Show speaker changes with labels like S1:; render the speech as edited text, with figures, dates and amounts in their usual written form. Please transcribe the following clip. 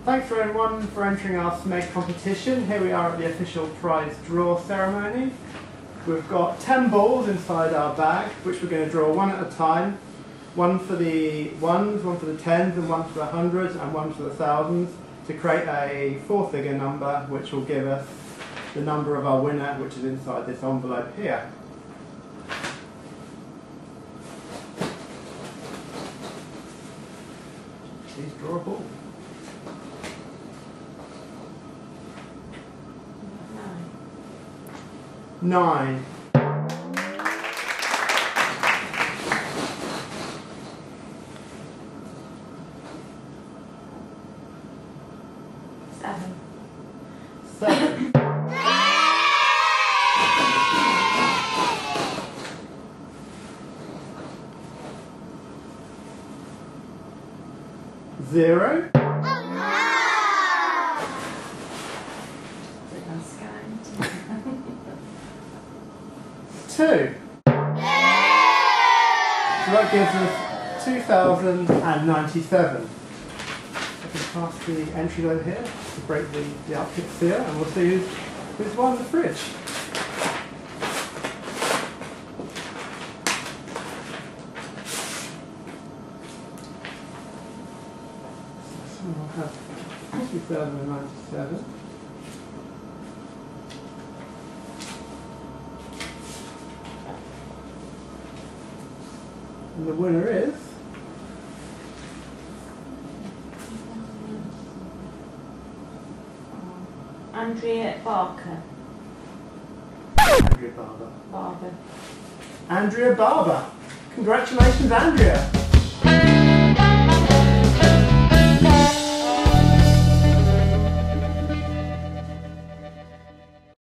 S1: Thanks for everyone for entering our Smeg competition. Here we are at the official prize draw ceremony. We've got 10 balls inside our bag, which we're going to draw one at a time. One for the ones, one for the tens, and one for the hundreds, and one for the thousands, to create a four-figure number, which will give us the number of our winner, which is inside this envelope here. Please draw a ball. 9.
S2: 7.
S1: 7. 0. Two. So that gives us 2,097. I can pass the entries over here to break the Alpkit seal, and we'll see who's won the fridge. So we'll have 2,097. And the winner is
S2: Andrea Barker.
S1: Andrea Barber. Andrea Barber. Congratulations, Andrea.